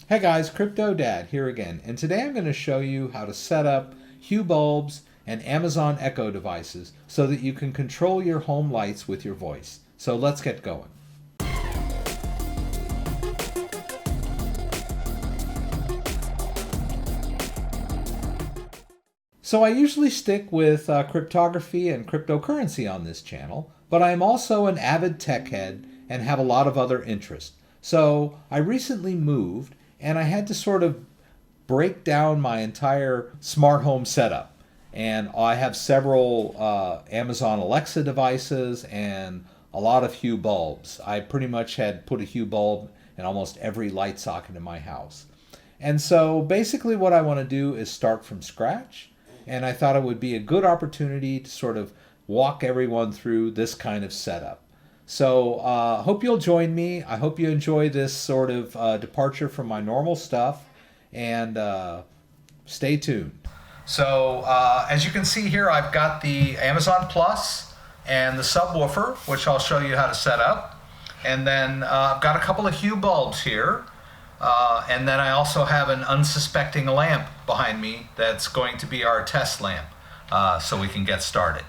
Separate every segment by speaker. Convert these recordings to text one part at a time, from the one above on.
Speaker 1: Hey guys, CryptoDad here again, and today I'm going to show you how to set up Hue bulbs and Amazon Echo devices so that you can control your home lights with your voice. So let's get going. So I usually stick with cryptography and cryptocurrency on this channel, but I'm also an avid tech head and have a lot of other interests. So I recently moved and I had to sort of break down my entire smart home setup. And I have several Amazon Alexa devices and a lot of Hue bulbs. I pretty much had put a Hue bulb in almost every light socket in my house. And so basically what I want to do is start from scratch. And I thought it would be a good opportunity to sort of walk everyone through this kind of setup. So hope you'll join me. I hope you enjoy this sort of departure from my normal stuff, and stay tuned. So as you can see here, I've got the Amazon Plus and the subwoofer, which I'll show you how to set up. And then I've got a couple of Hue bulbs here. And then I also have an unsuspecting lamp behind me that's going to be our test lamp, so we can get started.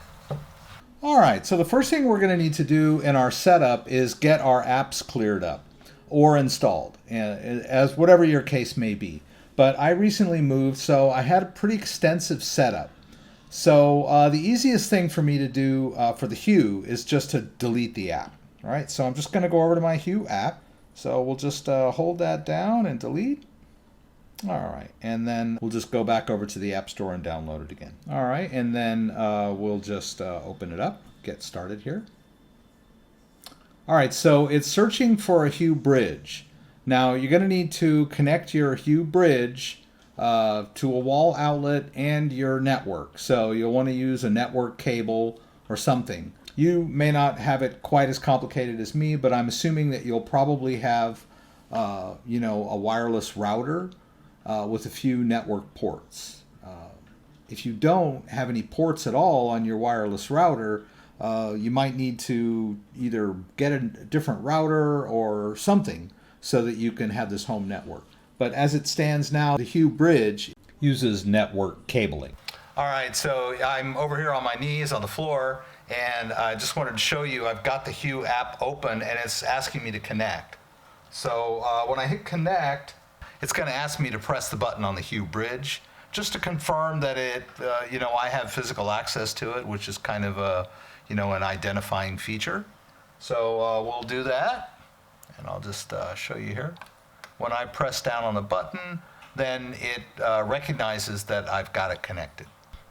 Speaker 1: All right, so the first thing we're going to need to do in our setup is get our apps cleared up or installed, as whatever your case may be. But I recently moved, so I had a pretty extensive setup. So the easiest thing for me to do for the Hue is just to delete the app. All right, so I'm just going to go over to my Hue app. So we'll just hold that down and delete. All right, and then we'll just go back over to the App Store and download it again. All right, and then we'll just open it up, get started here. All right, so it's searching for a Hue Bridge. Now you're going to need to connect your Hue Bridge to a wall outlet and your network. So you'll want to use a network cable or something. You may not have it quite as complicated as me, but I'm assuming that you'll probably have, a wireless router with a few network ports. If you don't have any ports at all on your wireless router, you might need to either get a different router or something so that you can have this home network. But as it stands now, the Hue Bridge uses network cabling. All right, so I'm over here on my knees on the floor, and I just wanted to show you I've got the Hue app open and it's asking me to connect. So when I hit connect, it's going to ask me to press the button on the Hue Bridge just to confirm that I have physical access to it, which is kind of an identifying feature. So we'll do that, and I'll just show you here. When I press down on the button, then it recognizes that I've got it connected.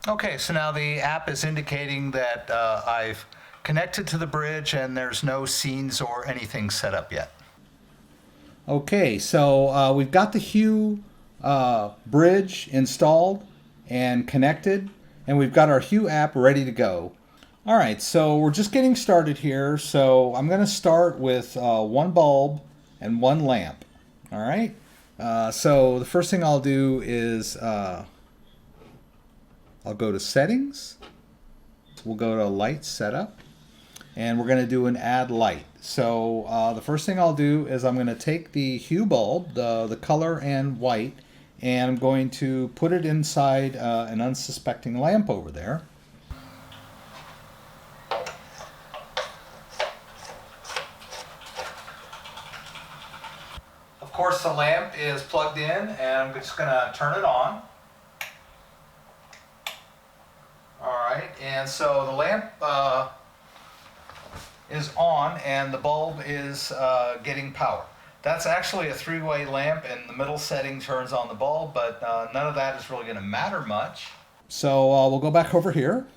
Speaker 1: Okay, so now the app is indicating that I've connected to the bridge and there's no scenes or anything set up yet. Okay, so we've got the Hue Bridge installed and connected, and we've got our Hue app ready to go. All right, so we're just getting started here. So I'm going to start with one bulb and one lamp. All right, so the first thing I'll do is I'll go to settings, we'll go to light setup, and we're going to do an add light. So the first thing I'll do is I'm going to take the Hue bulb, the color and white, and I'm going to put it inside an unsuspecting lamp over there. Of course the lamp is plugged in, and I'm just going to turn it on. Alright, and so the lamp is on and the bulb is getting power. That's actually a three-way lamp, and the middle setting turns on the bulb, but none of that is really going to matter much. So we'll go back over here.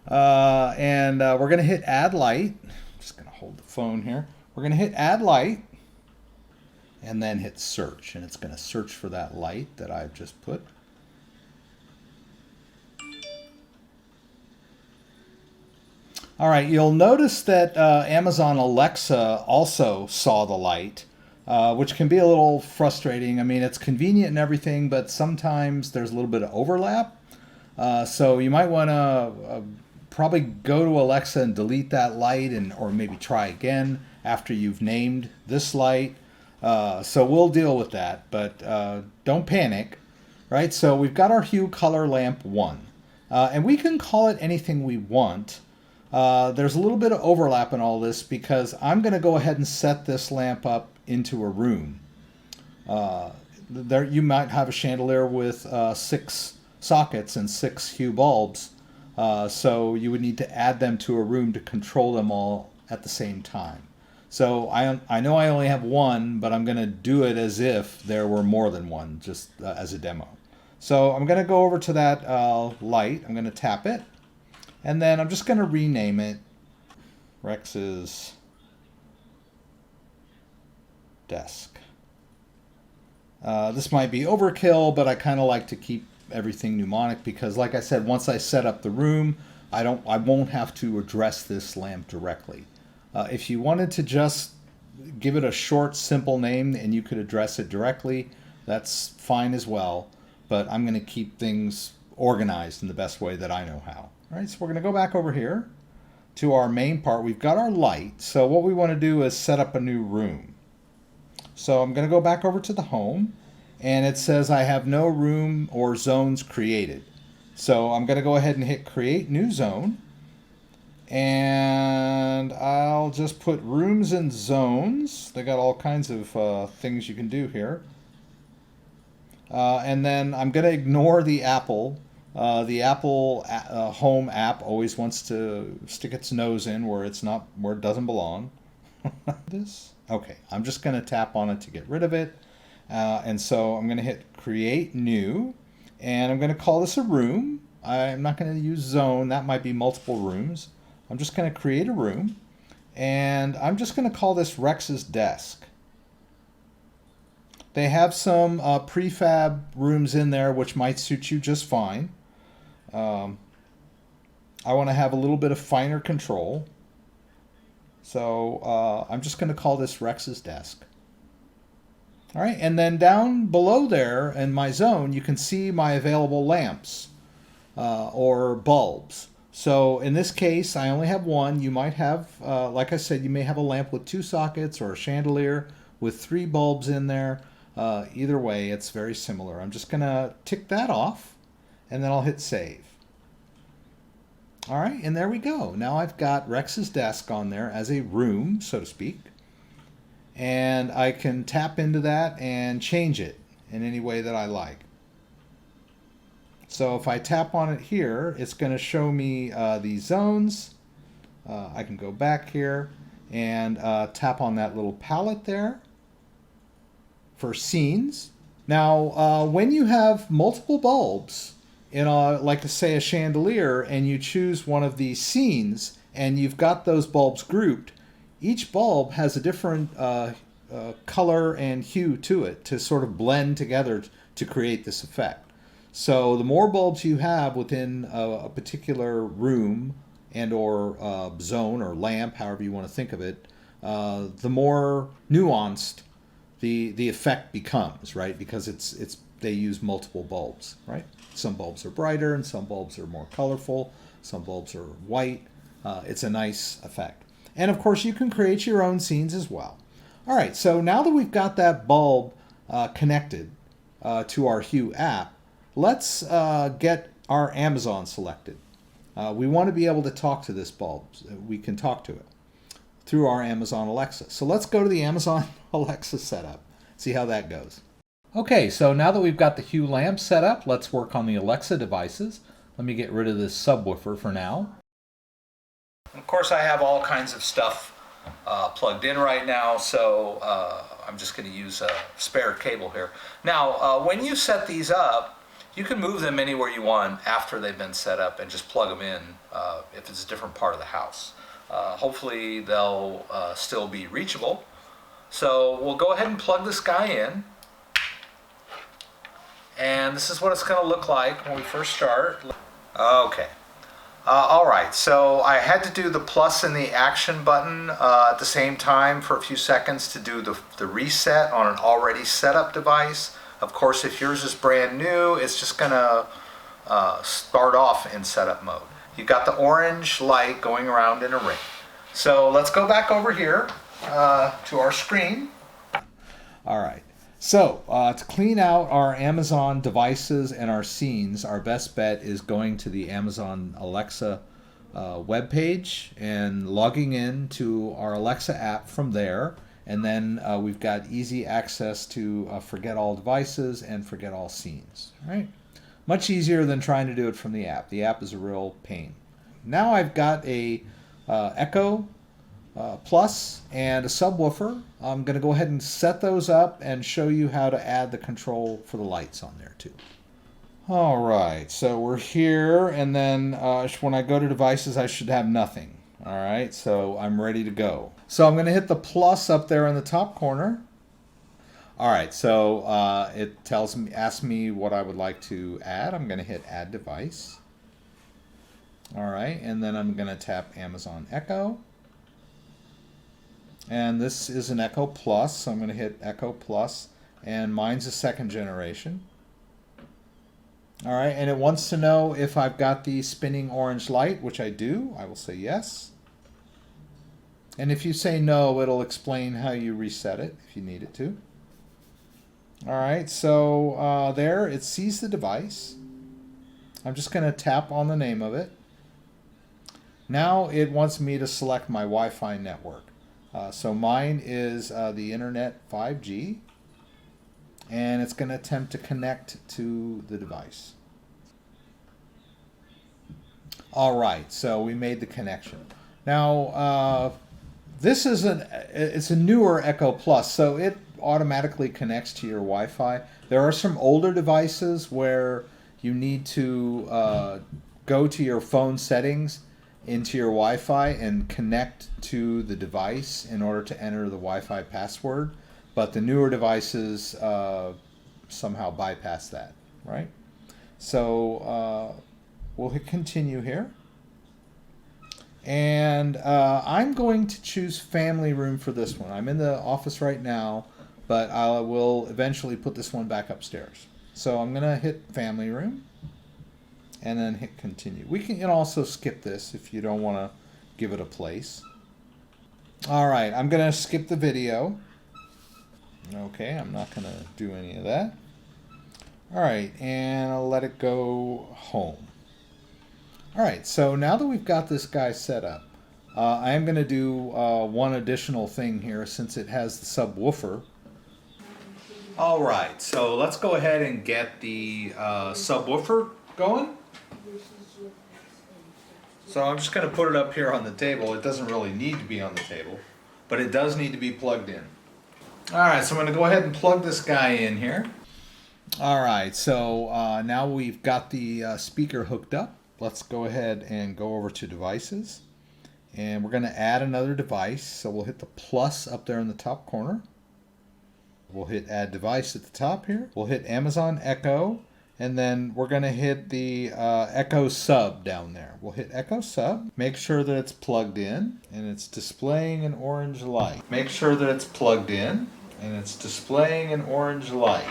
Speaker 1: And we're going to hit add light. I'm just going to hold the phone here. We're going to hit add light and then hit search, and it's going to search for that light that I've just put. All right, you'll notice that Amazon Alexa also saw the light, which can be a little frustrating. I mean, it's convenient and everything, but sometimes there's a little bit of overlap. So you might want to probably go to Alexa and delete that light, or maybe try again after you've named this light. So we'll deal with that, but don't panic, right? So we've got our Hue Color Lamp 1, and we can call it anything we want. There's a little bit of overlap in all this because I'm going to go ahead and set this lamp up into a room. There, you might have a chandelier with 6 sockets and 6 Hue bulbs, so you would need to add them to a room to control them all at the same time. So I know I only have one, but I'm going to do it as if there were more than one, just as a demo. So I'm going to go over to that light. I'm going to tap it, and then I'm just going to rename it Rex's Desk. This might be overkill, but I kind of like to keep everything mnemonic because, like I said, once I set up the room, I won't have to address this lamp directly. If you wanted to just give it a short, simple name and you could address it directly, that's fine as well. But I'm going to keep things organized in the best way that I know how. All right, so we're going to go back over here to our main part. We've got our light. So what we want to do is set up a new room. So I'm going to go back over to the home, and it says I have no room or zones created. So I'm going to go ahead and hit Create New Zone. And I'll just put rooms and zones. They got all kinds of things you can do here. And then I'm going to ignore the Apple. The Apple Home app always wants to stick its nose in where it's not, where it doesn't belong. This? Okay, I'm just going to tap on it to get rid of it. And so I'm going to hit Create New. And I'm going to call this a room. I'm not going to use zone. That might be multiple rooms. I'm just going to create a room, and I'm just going to call this Rex's Desk. They have some prefab rooms in there which might suit you just fine. I want to have a little bit of finer control, so I'm just going to call this Rex's Desk. All right, and then down below there in my zone, you can see my available lamps or bulbs. So in this case, I only have one. You might have, like I said, you may have a lamp with 2 sockets or a chandelier with 3 bulbs in there. Either way, it's very similar. I'm just going to tick that off, and then I'll hit Save. All right, and there we go. Now I've got Rex's Desk on there as a room, so to speak. And I can tap into that and change it in any way that I like. So if I tap on it here, it's going to show me these zones. I can go back here and tap on that little palette there for scenes. Now, when you have multiple bulbs in like say a chandelier, and you choose one of these scenes and you've got those bulbs grouped, each bulb has a different color and hue to it to sort of blend together to create this effect. So the more bulbs you have within a particular room and or zone or lamp, however you want to think of it, the more nuanced the effect becomes, right? Because they use multiple bulbs, right? Some bulbs are brighter and some bulbs are more colorful. Some bulbs are white. It's a nice effect. And of course, you can create your own scenes as well. All right, so now that we've got that bulb connected to our Hue app, let's get our Amazon selected. We want to be able to talk to this bulb. We can talk to it through our Amazon Alexa. So let's go to the Amazon Alexa setup, see how that goes. Okay, so now that we've got the Hue lamp set up, let's work on the Alexa devices. Let me get rid of this subwoofer for now. Of course, I have all kinds of stuff plugged in right now, so I'm just going to use a spare cable here. Now, when you set these up, you can move them anywhere you want after they've been set up and just plug them in if it's a different part of the house. Hopefully they'll still be reachable. So we'll go ahead and plug this guy in. And this is what it's going to look like when we first start. Okay. All right, so I had to do the plus and the action button at the same time for a few seconds to do the reset on an already set up device. Of course, if yours is brand new, it's just going to start off in setup mode. You've got the orange light going around in a ring. So let's go back over here to our screen. All right. So to clean out our Amazon devices and our scenes, our best bet is going to the Amazon Alexa webpage and logging in to our Alexa app from there. And then we've got easy access to forget all devices and forget all scenes. All right. Much easier than trying to do it from the app. The app is a real pain. Now I've got a Echo Plus and a subwoofer. I'm going to go ahead and set those up and show you how to add the control for the lights on there too. All right, so we're here, and then when I go to devices, I should have nothing. All right, so I'm ready to go. So I'm going to hit the plus up there in the top corner. All right, so it asks me what I would like to add. I'm going to hit Add Device. All right, and then I'm going to tap Amazon Echo. And this is an Echo Plus, so I'm going to hit Echo Plus, and mine's a second generation. All right, and it wants to know if I've got the spinning orange light, which I do. I will say yes. And if you say no, it'll explain how you reset it if you need it to. All right, so there it sees the device. I'm just going to tap on the name of it. Now it wants me to select my Wi-Fi network. So mine is the Internet 5G, and it's going to attempt to connect to the device. All right, so we made the connection. Now this is it's a newer Echo Plus, so it automatically connects to your Wi-Fi. There are some older devices where you need to go to your phone settings into your Wi-Fi and connect to the device in order to enter the Wi-Fi password, but the newer devices somehow bypass that, right? So we'll hit continue here, and I'm going to choose family room for this one. I'm in the office right now, but I will eventually put this one back upstairs. So I'm going to hit family room and then hit continue. We can also skip this if you don't want to give it a place. All right, I'm going to skip the video. Okay, I'm not going to do any of that. All right, and I'll let it go home. All right, so now that we've got this guy set up, I am going to do one additional thing here since it has the subwoofer. All right, so let's go ahead and get the subwoofer going. So I'm just going to put it up here on the table. It doesn't really need to be on the table, but it does need to be plugged in. All right, so I'm going to go ahead and plug this guy in here. All right, so now we've got the speaker hooked up. Let's go ahead and go over to devices. And we're going to add another device. So we'll hit the plus up there in the top corner. We'll hit add device at the top here. We'll hit Amazon Echo. And then we're going to hit the Echo Sub down there. We'll hit Echo Sub. Make sure that it's plugged in and it's displaying an orange light. Make sure that it's plugged in and it's displaying an orange light.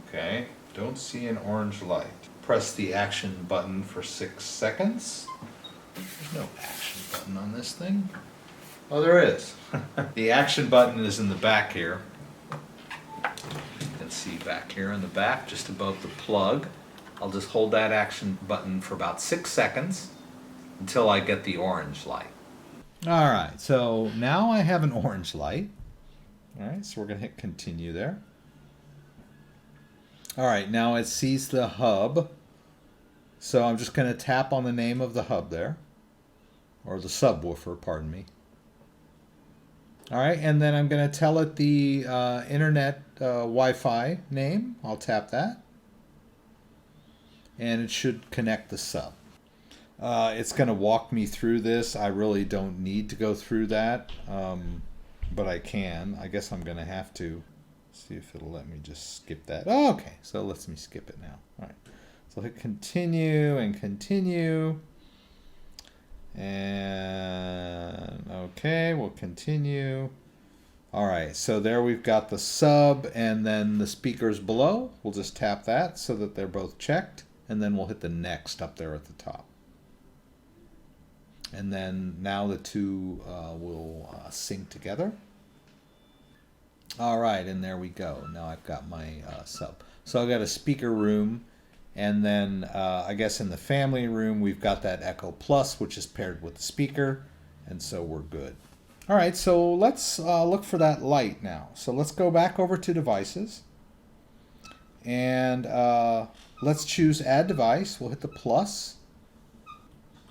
Speaker 1: Okay. Don't see an orange light. Press the action button for 6 seconds. There's no action button on this thing. Oh, there is. The action button is in the back here. See back here in the back, just above the plug. I'll just hold that action button for about 6 seconds until I get the orange light. All right, so now I have an orange light. All right, so we're going to hit continue there. All right, now it sees the hub. So I'm just going to tap on the name of the hub there, or the subwoofer, pardon me. All right, and then I'm going to tell it the internet Wi-Fi name. I'll tap that. And it should connect the sub. It's going to walk me through this. I really don't need to go through that, but I can. I guess I'm going to have to. See if it'll let me just skip that. Oh, okay, so it lets me skip it now. All right, so hit continue and continue. And okay, we'll continue. All right, so there we've got the sub and then the speakers below. We'll just tap that so that they're both checked, and then we'll hit the next up there at the top. And then now the two will sync together. All right, and there we go. Now I've got my sub. So I've got a speaker room, and then I guess in the family room we've got that Echo Plus, which is paired with the speaker, and so we're good. All right, so let's look for that light now. So let's go back over to devices, and let's choose add device. We'll hit the plus.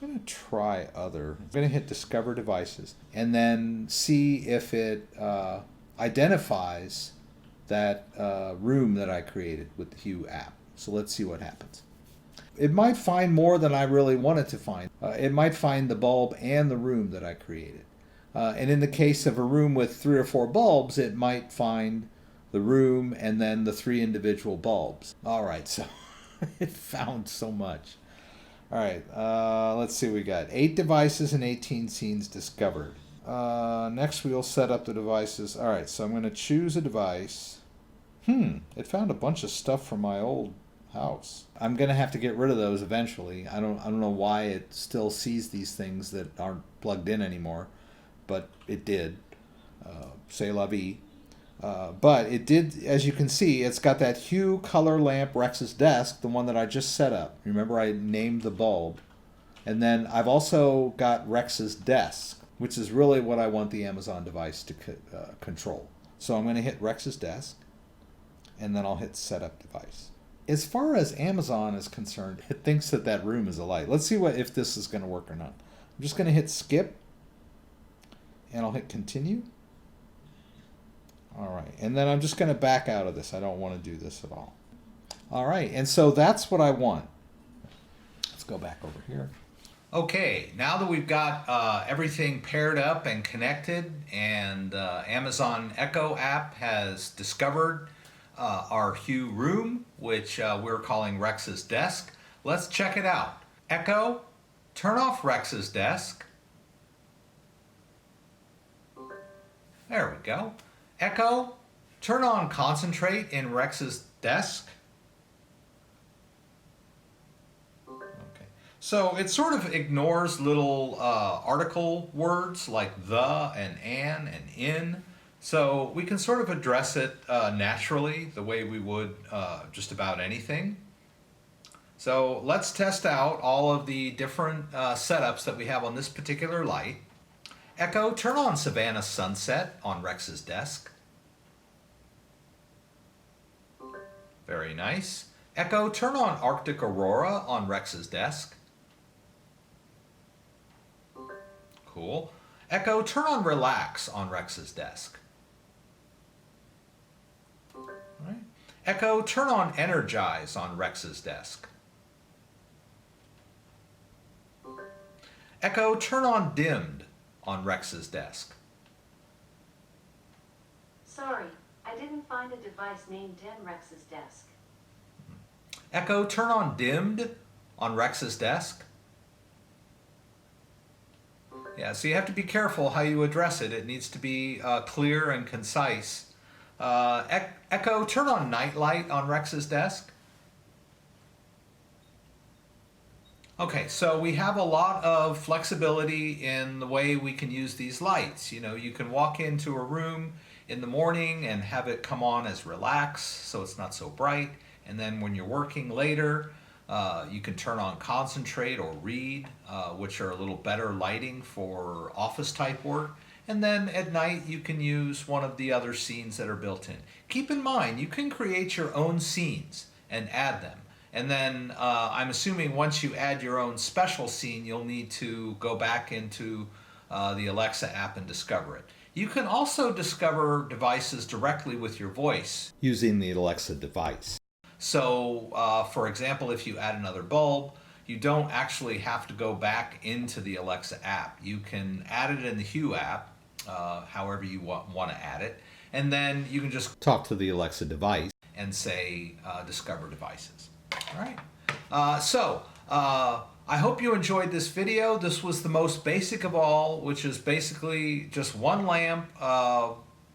Speaker 1: I'm going to try other. I'm going to hit discover devices, and then see if it identifies that room that I created with the Hue app. So let's see what happens. It might find more than I really wanted to find. It might find the bulb and the room that I created. And in the case of a room with 3 or 4 bulbs, it might find the room and then the 3 individual bulbs. All right, so it found so much. All right, let's see. We got 8 devices and 18 scenes discovered. Next, we'll set up the devices. All right, so I'm going to choose a device. It found a bunch of stuff from my old house. I'm going to have to get rid of those eventually. I don't know why it still sees these things that aren't plugged in anymore, but it did. C'est la vie. But it did, as you can see, it's got that Hue color lamp Rex's desk, the one that I just set up. Remember, I named the bulb. And then I've also got Rex's desk, which is really what I want the Amazon device to control. So I'm going to hit Rex's desk, and then I'll hit setup device. As far as Amazon is concerned, it thinks that that room is a light. Let's see if this is going to work or not. I'm just going to hit skip, and I'll hit continue. All right, and then I'm just going to back out of this. I don't want to do this at all. All right, and so that's what I want. Let's go back over here. Okay, now that we've got everything paired up and connected, and Amazon Echo app has discovered our Hue room, which we're calling Rex's desk, let's check it out. Echo, turn off Rex's desk. There we go. Echo, turn on concentrate in Rex's desk. Okay. So it sort of ignores little article words like the and an and in. So we can sort of address it naturally the way we would just about anything. So let's test out all of the different setups that we have on this particular light. Echo, turn on Savannah Sunset on Rex's desk. Very nice. Echo, turn on Arctic Aurora on Rex's desk. Cool. Echo, turn on Relax on Rex's desk. All right. Echo, turn on Energize on Rex's desk. Echo, turn on Dimmed on Rex's desk.
Speaker 2: Sorry, I didn't find a device named Dim Rex's desk.
Speaker 1: Echo, turn on Dimmed on Rex's desk. Yeah, so you have to be careful how you address it. It needs to be clear and concise. Echo, turn on Nightlight on Rex's desk. Okay, so we have a lot of flexibility in the way we can use these lights. You know, you can walk into a room in the morning and have it come on as relax, so it's not so bright. And then when you're working later, you can turn on concentrate or read, which are a little better lighting for office type work. And then at night, you can use one of the other scenes that are built in. Keep in mind, you can create your own scenes and add them. And then I'm assuming once you add your own special scene, you'll need to go back into the Alexa app and discover it. You can also discover devices directly with your voice using the Alexa device. So, for example, if you add another bulb, you don't actually have to go back into the Alexa app. You can add it in the Hue app, however you want to add it, and then you can just talk to the Alexa device and say, discover devices. All right. I hope you enjoyed this video. This was the most basic of all, which is basically just one lamp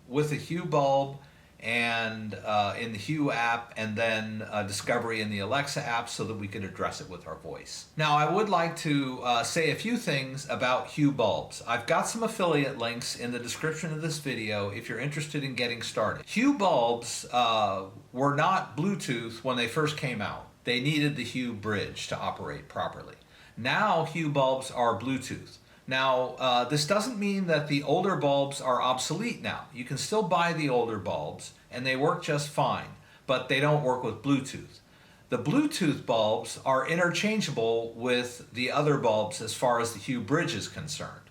Speaker 1: with a Hue bulb and in the Hue app, and then discovery in the Alexa app, so that we could address it with our voice. Now, I would like to say a few things about Hue bulbs. I've got some affiliate links in the description of this video if you're interested in getting started. Hue bulbs were not Bluetooth when they first came out. They needed the Hue Bridge to operate properly. Now Hue bulbs are Bluetooth. Now, this doesn't mean that the older bulbs are obsolete now. You can still buy the older bulbs, and they work just fine, but they don't work with Bluetooth. The Bluetooth bulbs are interchangeable with the other bulbs as far as the Hue Bridge is concerned.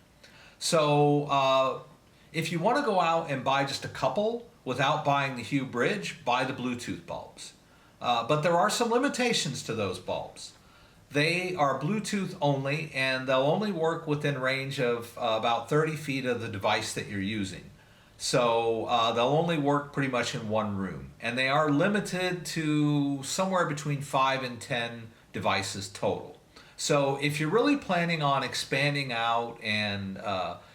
Speaker 1: So, if you want to go out and buy just a couple without buying the Hue Bridge, buy the Bluetooth bulbs. But there are some limitations to those bulbs. They are Bluetooth only, and they'll only work within range of about 30 feet of the device that you're using. So they'll only work pretty much in one room. And they are limited to somewhere between 5 and 10 devices total. So if you're really planning on expanding out and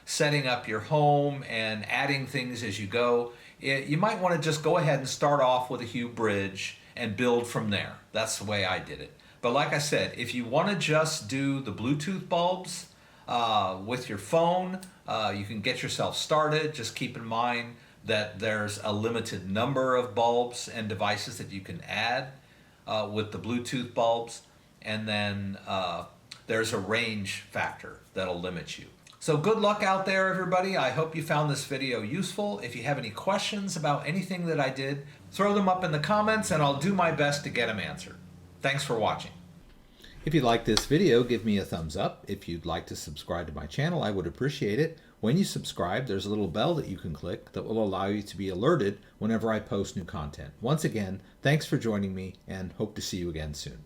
Speaker 1: setting up your home and adding things as you go, you might want to just go ahead and start off with a Hue Bridge and build from there. That's the way I did it. But like I said, if you want to just do the Bluetooth bulbs with your phone, you can get yourself started. Just keep in mind that there's a limited number of bulbs and devices that you can add with the Bluetooth bulbs. And then there's a range factor that'll limit you. So good luck out there, everybody. I hope you found this video useful. If you have any questions about anything that I did, throw them up in the comments and I'll do my best to get them answered. Thanks for watching. If you like this video, give me a thumbs up. If you'd like to subscribe to my channel, I would appreciate it. When you subscribe, there's a little bell that you can click that will allow you to be alerted whenever I post new content. Once again, thanks for joining me and hope to see you again soon.